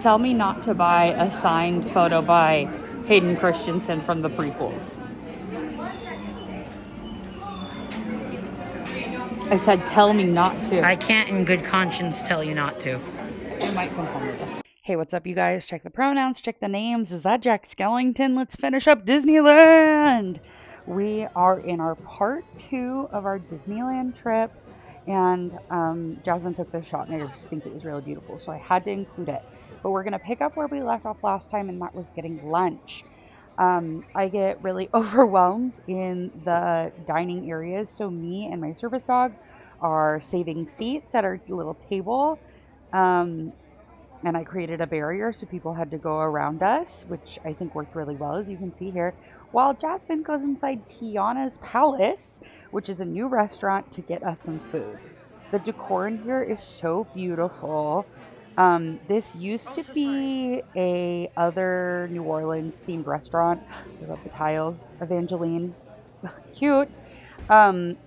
tell me not to buy a signed photo by Hayden Christensen from the prequels. I said tell me not to. I can't in good conscience tell you not to. I might come home with us. Hey, what's up, you guys? Check the pronouns, check the names. Is that Jack Skellington? Let's finish up Disneyland. We are in our part 2 of our Disneyland trip, and Jasmine took this shot, and I just think it was really beautiful, so I had to include it. But we're gonna pick up where we left off last time, and that was getting lunch. I get really overwhelmed in the dining areas, so me and my service dog are saving seats at our little table. And I created a barrier so people had to go around us, which I think worked really well, as you can see here, while Jasmine goes inside Tiana's Palace, which is a new restaurant, to get us some food. The decor in here is so beautiful. This used to be a other New Orleans themed restaurant. I love the tiles. Evangeline, cute. And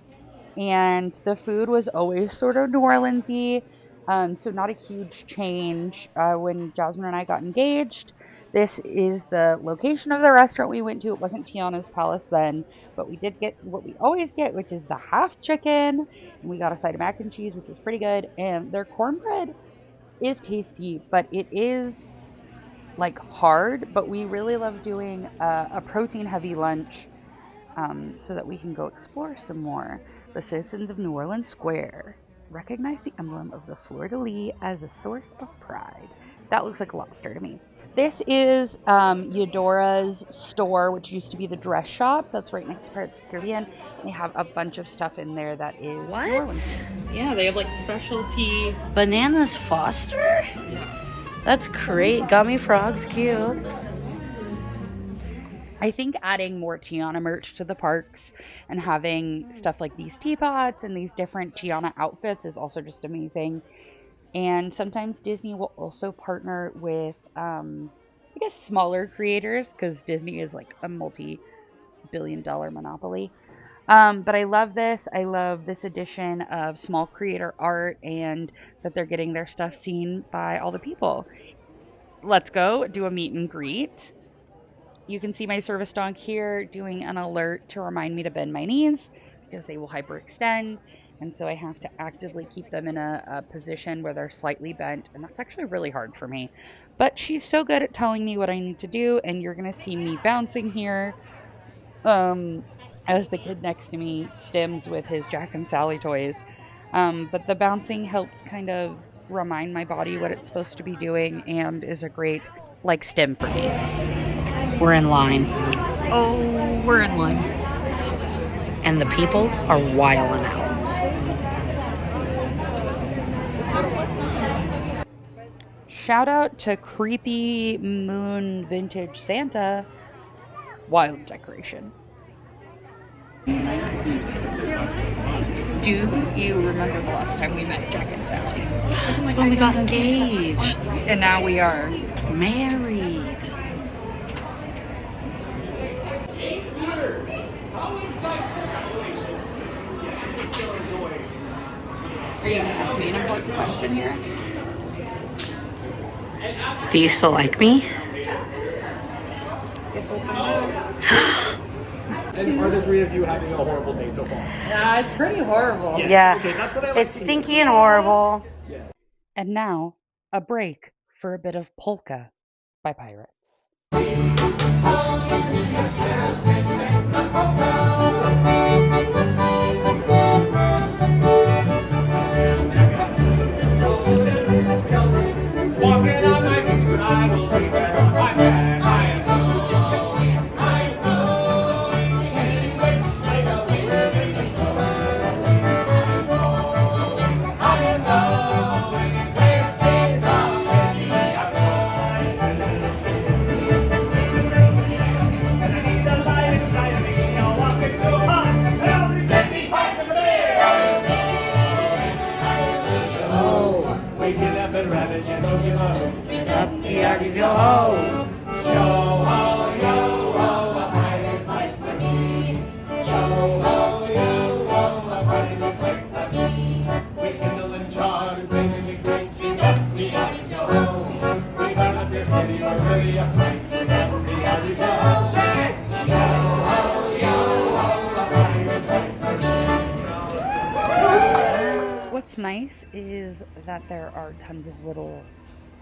the food was always sort of New Orleans-y. So not a huge change. When Jasmine and I got engaged, this is the location of the restaurant we went to. It wasn't Tiana's Palace then, but we did get what we always get, which is the half chicken. And we got a side of mac and cheese, which was pretty good. And their cornbread is tasty, but it is like hard. But we really love doing a protein heavy lunch so that we can go explore some more. The citizens of New Orleans Square recognize the emblem of the fleur-de-lis as a source of pride. That looks like a lobster to me. This is Eudora's store, which used to be the dress shop. That's right next to Pirates of the Caribbean. They have a bunch of stuff in there that is What? New Orleans. Yeah, they have like specialty Bananas Foster? That's great. Gummy frogs, cute. I think adding more Tiana merch to the parks and having stuff like these teapots and these different Tiana outfits is also just amazing. And sometimes Disney will also partner with, I guess, smaller creators, because Disney is like a multi-billion-dollar monopoly. But I love this. I love this edition of small creator art, and that they're getting their stuff seen by all the people. Let's go do a meet and greet. You can see my service dog here doing an alert to remind me to bend my knees because they will hyperextend, and so I have to actively keep them in a position where they're slightly bent, and that's actually really hard for me. But she's so good at telling me what I need to do, and you're going to see me bouncing here as the kid next to me stims with his Jack and Sally toys. But the bouncing helps kind of remind my body what it's supposed to be doing, and is a great like stim for me. We're in line. Oh, we're in line. And the people are wilding out. Shout out to Creepy Moon Vintage Santa. Wild decoration. Do you remember the last time we met Jack and Sally? That's when we got engaged. And now we are Married. Are you going to ask me an important question here? Do you still like me? Guess we'll find out. And are the three of you having a horrible day so far? It's pretty horrible. Yes. Yeah. Okay, that's what I like It's to hear. stinky and horrible. Yeah. And now, a break for a bit of Polka by Pirates. What's nice is that there are tons of little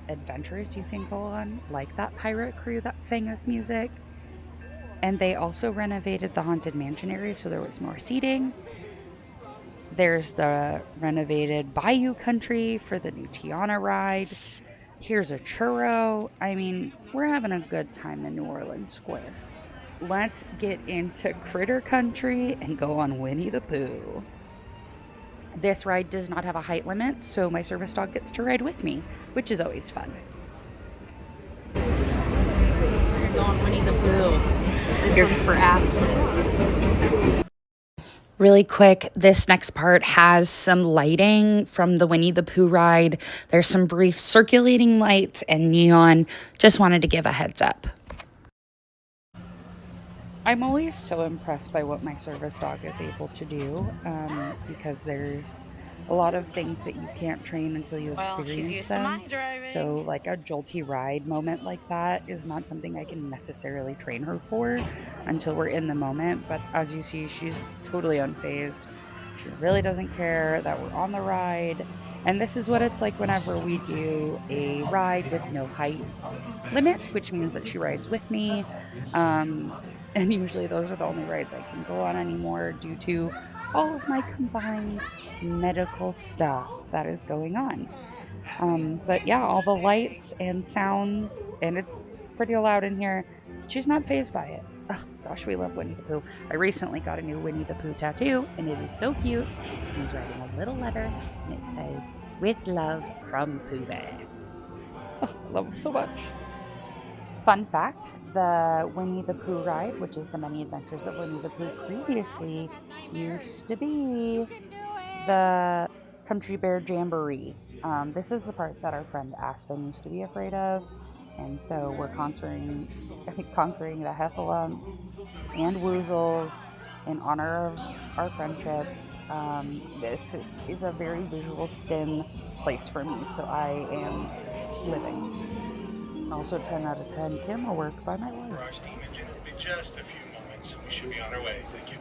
adventures you can go on, like that pirate crew that sang us music. And they also renovated the Haunted Mansion area, so there was more seating. There's the renovated Bayou Country for the new Tiana ride. Here's a churro. I mean, we're having a good time in New Orleans Square. Let's get into Critter Country and go on Winnie the Pooh. This ride does not have a height limit, so my service dog gets to ride with me, which is always fun. We're going Winnie the Pooh. This one's for Aspen. Really quick, this next part has some lighting from the Winnie the Pooh ride. There's some brief circulating lights and neon. Just wanted to give a heads up. I'm always so impressed by what my service dog is able to do, because there's a lot of things that you can't train until you experience them. So like a jolty ride moment like that is not something I can necessarily train her for until we're in the moment. But as you see, she's totally unfazed. She really doesn't care that we're on the ride. And this is what it's like whenever we do a ride with no height limit, which means that she rides with me. And usually those are the only rides I can go on anymore due to all of my combined medical stuff that is going on. But yeah, all the lights and sounds, and it's pretty loud in here. She's not fazed by it. Oh gosh, we love Winnie the Pooh. I recently got a new Winnie the Pooh tattoo, and it is so cute. He's writing a little letter, and it says, "With love from Pooh Bear." Oh, I love him so much. Fun fact, the Winnie the Pooh ride, which is the Many Adventures of Winnie the Pooh previously, used to be the Country Bear Jamboree. This is the part that our friend Aspen used to be afraid of, and so we're conquering the heffalumps and woozles in honor of our friendship. This is a very visual stim place for me, so I am living. Also 10 out of 10 camera work by my wife. Garage steam engine. It'll be just a few moments. We should be on our way. Thank you.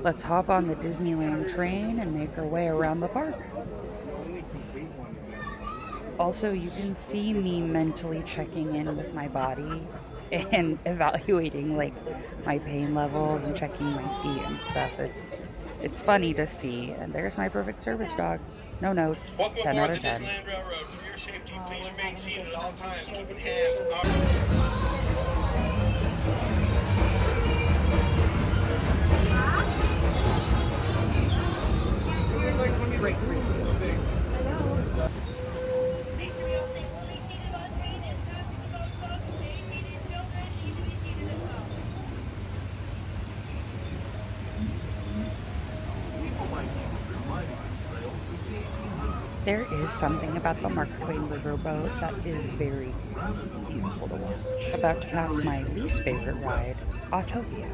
Let's hop on the Disneyland train and make our way around the park. Also, you can see me mentally checking in with my body and evaluating like my pain levels and checking my feet and stuff. It's funny to see. And there's my perfect service dog. No notes. 10 out of 10. Disneyland Railroad. For your safety, please remain seated at all times. Keeping hands out. There is something about the Mark Twain riverboat that is very beautiful to watch. About to pass my least favorite ride, Autopia.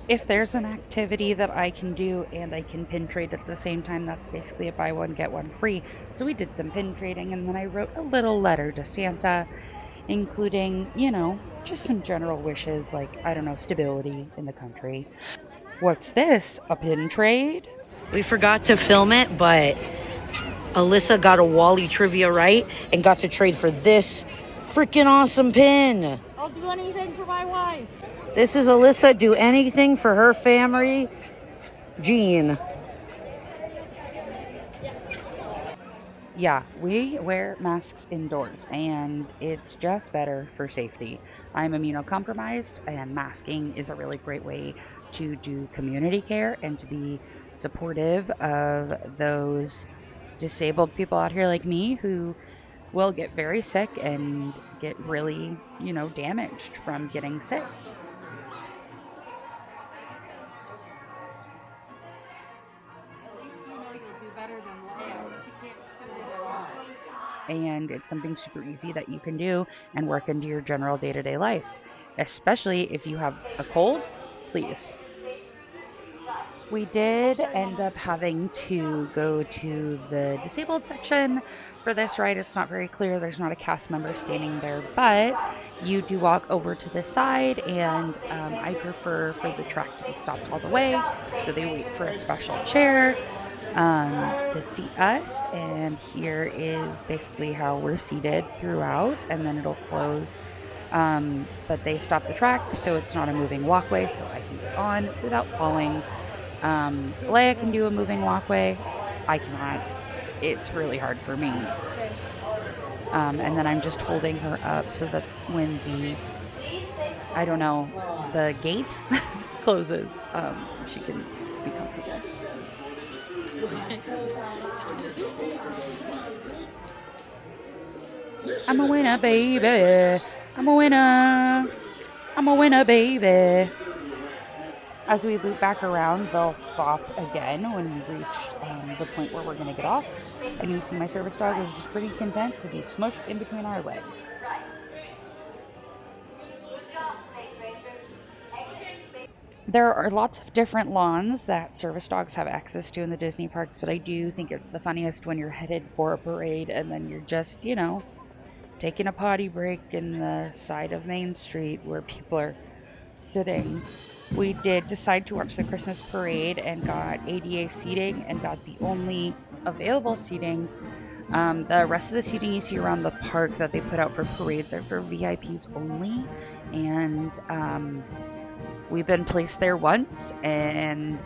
If there's an activity that I can do and I can pin trade at the same time, that's basically a buy one, get one free. So we did some pin trading, and then I wrote a little letter to Santa, including, just some general wishes like, I don't know, stability in the country. What's this? A pin trade? We forgot to film it, but Alyssa got a Wally trivia right and got to trade for this freaking awesome pin. I'll do anything for my wife. This is Alyssa, do anything for her family, Jean. Yeah, we wear masks indoors, and it's just better for safety. I'm immunocompromised, and masking is a really great way to do community care and to be supportive of those disabled people out here like me who will get very sick and get really, damaged from getting sick. And it's something super easy that you can do and work into your general day-to-day life, especially if you have a cold. Please We did end up having to go to the disabled section for this ride. It's not very clear. There's not a cast member standing there, but you do walk over to the side, and I prefer for the track to be stopped all the way. So they wait for a special chair to seat us. And here is basically how we're seated throughout, and then it'll close. But they stop the track, so it's not a moving walkway, so I can get on without falling. Leia can do a moving walkway. I cannot. It's really hard for me. And then I'm just holding her up so that when I don't know, the gate closes, she can be comfortable. I'm a winner, baby. I'm a winner. I'm a winner, baby. As we loop back around, they'll stop again when we reach the point where we're going to get off. And you see my service dog is just pretty content to be smushed in between our legs. There are lots of different lawns that service dogs have access to in the Disney parks, but I do think it's the funniest when you're headed for a parade and then you're just, taking a potty break in the side of Main Street where people are sitting. We did decide to watch the Christmas parade and got ADA seating and got the only available seating. The rest of the seating you see around the park that they put out for parades are for VIPs only. And we've been placed there once and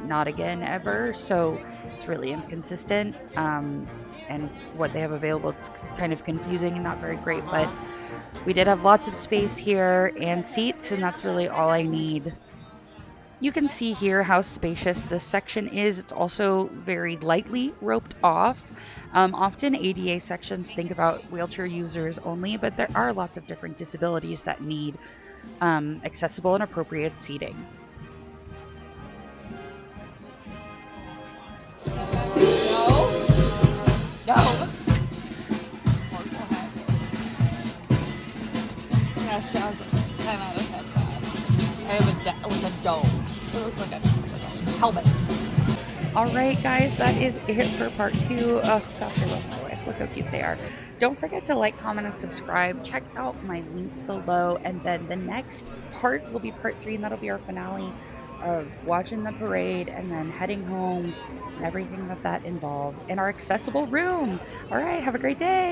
not again ever. So it's really inconsistent. And what they have available, it's kind of confusing and not very great. But we did have lots of space here and seats, and that's really all I need. You can see here how spacious this section is. It's also very lightly roped off. Often ADA sections think about wheelchair users only, but there are lots of different disabilities that need accessible and appropriate seating. No. Yes, it's 10 out of 10 bad. I have a dome. It looks like a helmet. All right, guys, that is it for part 2. Oh, gosh, I love my wife. Look how cute they are. Don't forget to like, comment, and subscribe. Check out my links below. And then the next part will be part 3, and that'll be our finale of watching the parade and then heading home and everything that involves in our accessible room. All right, have a great day.